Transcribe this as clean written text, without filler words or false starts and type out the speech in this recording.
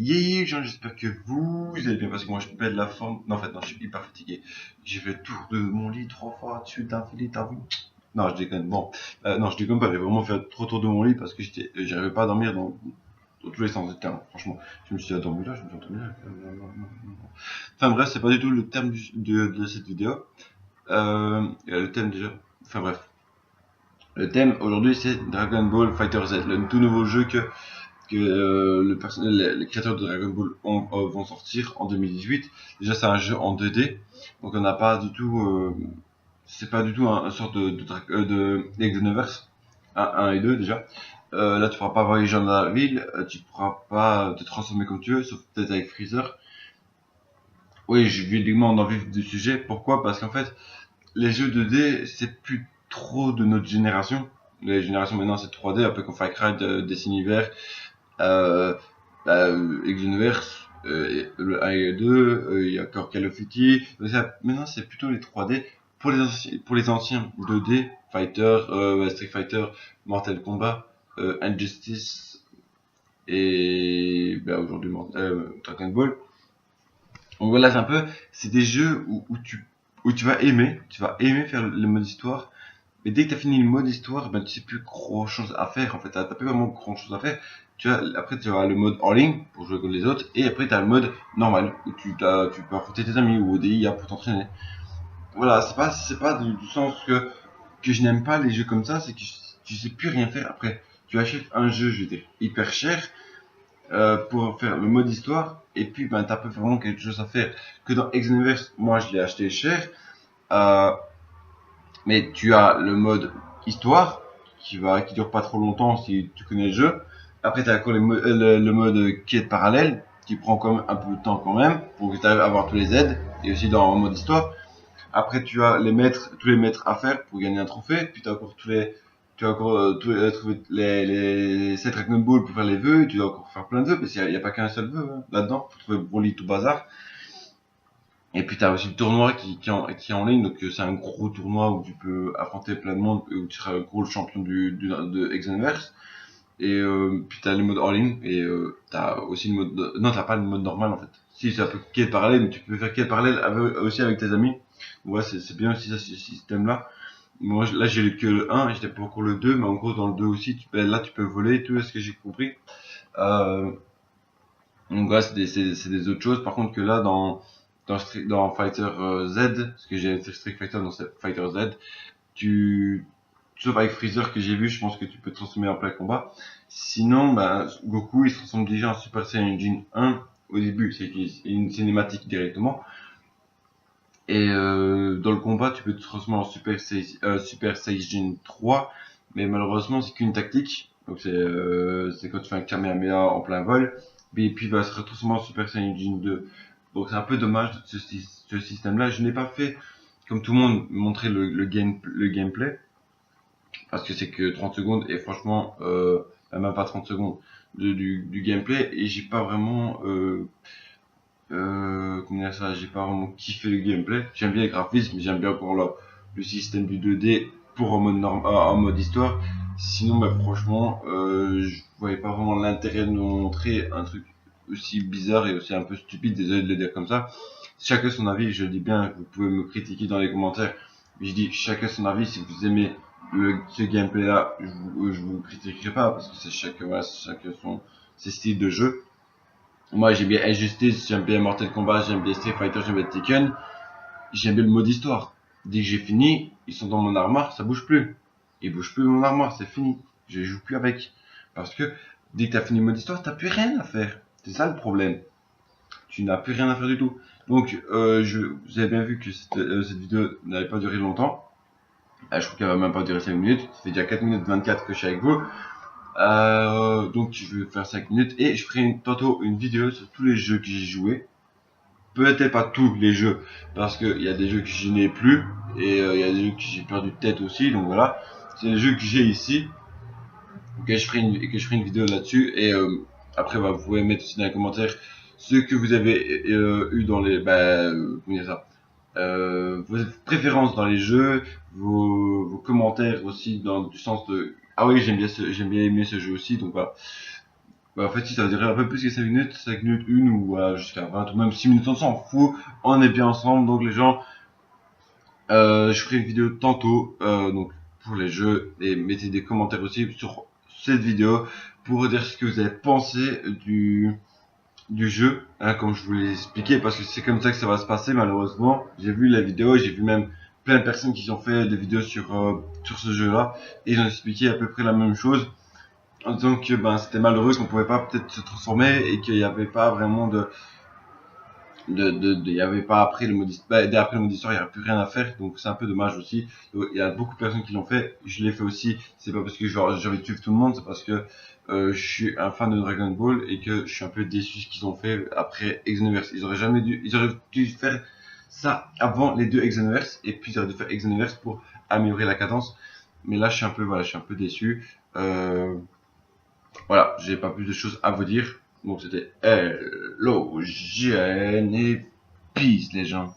Yeah, gens, j'espère que vous allez bien parce que moi je pète la forme. Non, en fait, non, je suis hyper fatigué. J'ai fait le tour de mon lit 3 fois de suite d'affilée, t'as vu? Non, je déconne. Bon, non, je déconne pas. J'ai vraiment fait trop tour de mon lit parce que j'arrivais pas à dormir dans tous les sens du terme. Franchement, je me suis endormi là, je me suis endormi là. Non. Enfin bref, c'est pas du tout le terme de cette vidéo. Le thème déjà. Enfin bref. Le thème aujourd'hui c'est Dragon Ball Fighter Z, le tout nouveau jeu que les créateurs de Dragon Ball vont sortir en 2018. Déjà, c'est un jeu en 2D, donc on n'a pas du tout, c'est pas du tout un sorte de Xenoverse 1 et 2 déjà. Là, tu pourras pas voyager dans la ville, tu pourras pas te transformer comme tu veux, sauf peut-être avec Freezer. Oui, je vais également dans le vif du sujet. Pourquoi? Parce qu'en fait, les jeux 2D, c'est plus trop de notre génération. Les générations maintenant, c'est 3D, un peu comme Far Cry, Destiny, euh, Xenoverse, le 1 et le 2, il y a encore Call of Duty. Maintenant, c'est plutôt les 3D. Pour les anciens 2D, Fighter, Street Fighter, Mortal Kombat, Injustice et aujourd'hui Dragon Ball. Donc voilà, c'est des jeux où tu vas aimer faire le mode histoire. Mais dès que tu as fini le mode histoire, ben, tu sais plus grand chose à faire en fait. T'as plus vraiment grand chose à faire. Après, tu as le mode en ligne pour jouer contre les autres. Et après, tu as le mode normal où tu peux affronter tes amis ou ODIA pour t'entraîner. Voilà, c'est pas du sens que je n'aime pas les jeux comme ça. C'est que tu sais plus rien faire après. Tu achètes un jeu, je veux dire, hyper cher pour faire le mode histoire. Et puis, ben, t'as pas vraiment quelque chose à faire. Que dans Xenoverse, moi, je l'ai acheté cher. Euh, mais tu as le mode histoire qui dure pas trop longtemps si tu connais le jeu. Après, tu as encore le mode quête parallèle qui prend quand même un peu de temps quand même pour que tu arrives à avoir tous les aides et aussi dans le mode histoire. Après, tu as tous les maîtres à faire pour gagner un trophée. Puis tu as encore tu as encore trouver les 7 Dragon Ball pour faire les vœux. Tu dois encore faire plein de vœux parce qu'il n'y a pas qu'un seul vœu hein, là-dedans. Faut trouver Broly tout bazar. Et puis t'as aussi le tournoi qui est en ligne, donc c'est un gros tournoi où tu peux affronter plein de monde, où tu seras le gros champion de Xenoverse. Et puis t'as le mode en ligne, et t'as aussi le mode... Non, t'as pas le mode normal en fait. Si, c'est un peu quête parallèle, mais tu peux faire quête parallèle aussi avec tes amis. Ouais, c'est bien aussi ça, ce système-là. Moi, là, j'ai que le 1, j'étais pas encore le 2, mais en gros, dans le 2 aussi, là, tu peux voler et tout, est-ce que j'ai compris. Euh, donc voilà, c'est des autres choses. Par contre, que là, dans Fighter Z, parce que j'ai fait Street Fighter dans Fighter Z, sauf avec Freezer que j'ai vu, je pense que tu peux te transformer en plein combat. Sinon, bah, Goku, il se transforme déjà en Super Saiyan 1 au début, c'est une cinématique directement. Et dans le combat, tu peux te transformer en Super Saiyan 3, mais malheureusement, c'est qu'une tactique. Donc c'est quand tu fais un Kamehameha en plein vol, et puis il va se transformer en Super Saiyan 2. Donc c'est un peu dommage ce système-là. Je n'ai pas fait, comme tout le monde, montrer le gameplay, parce que c'est que 30 secondes, et franchement, même pas 30 secondes du gameplay, et j'ai pas vraiment comment dire ça, j'ai pas vraiment kiffé le gameplay. J'aime bien les graphismes, j'aime bien encore le système du 2D pour en mode histoire. Sinon, bah, franchement, je voyais pas vraiment l'intérêt de nous montrer un truc aussi bizarre et aussi un peu stupide, désolé de le dire comme ça. Chacun son avis, je le dis bien, vous pouvez me critiquer dans les commentaires. Mais je dis chacun son avis, si vous aimez ce gameplay là, je vous critiquerai pas parce que c'est chacun ses styles de jeu. Moi, j'aime bien Injustice, j'aime bien Mortal Kombat, j'aime bien Street Fighter, j'aime bien Tekken. J'aime bien le mode histoire. Dès que j'ai fini, ils sont dans mon armoire, ça bouge plus. Ils bougent plus mon armoire, c'est fini. Je joue plus avec. Parce que dès que t'as fini le mode histoire, t'as plus rien à faire. C'est ça le problème. Tu n'as plus rien à faire du tout. Donc, vous avez bien vu que cette vidéo n'allait pas durer longtemps. Je crois qu'elle va même pas durer 5 minutes. Ça fait déjà 4 minutes 24 que je suis avec vous. Donc je vais faire 5 minutes et je ferai tantôt une vidéo sur tous les jeux que j'ai joué. Peut-être pas tous les jeux parce qu'il y a des jeux que je n'ai plus et il y a des jeux que j'ai perdu de tête aussi. Donc voilà, c'est les jeux que j'ai ici. Que je ferai une vidéo là-dessus et après bah, vous pouvez mettre aussi dans les commentaires ce que vous avez eu dans les comment dire ça, vos préférences dans les jeux, vos commentaires aussi dans du sens de ah oui j'aime bien aimé ce jeu aussi donc voilà. Bah, en fait, si ça va durer un peu plus que 5 minutes, 5 minutes, une ou voilà, jusqu'à 20 ou même 6 minutes, on s'en fout. On est bien ensemble, donc les gens, je ferai une vidéo tantôt, donc pour les jeux, et mettez des commentaires aussi sur cette vidéo pour dire ce que vous avez pensé du jeu, hein, comme je vous l'ai expliqué, parce que c'est comme ça que ça va se passer malheureusement. J'ai vu la vidéo, j'ai vu même plein de personnes qui ont fait des vidéos sur ce jeu-là, et ils ont expliqué à peu près la même chose, en disant que ben, c'était malheureux qu'on pouvait pas peut-être se transformer, et qu'il n'y avait pas vraiment il y avait pas après le mode histoire, bah, après le mode histoire, il n'y avait plus rien à faire, donc c'est un peu dommage aussi. Il y a beaucoup de personnes qui l'ont fait, je l'ai fait aussi, c'est pas parce que j'ai envie de suivre tout le monde, c'est parce que je suis un fan de Dragon Ball et que je suis un peu déçu de ce qu'ils ont fait après Xenoverse. Ils auraient dû faire ça avant les deux Xenoverse, et puis ils auraient dû faire Xenoverse pour améliorer la cadence. Mais là, je suis un peu déçu. Voilà, j'ai pas plus de choses à vous dire. Donc c'était hello, GN et peace les gens.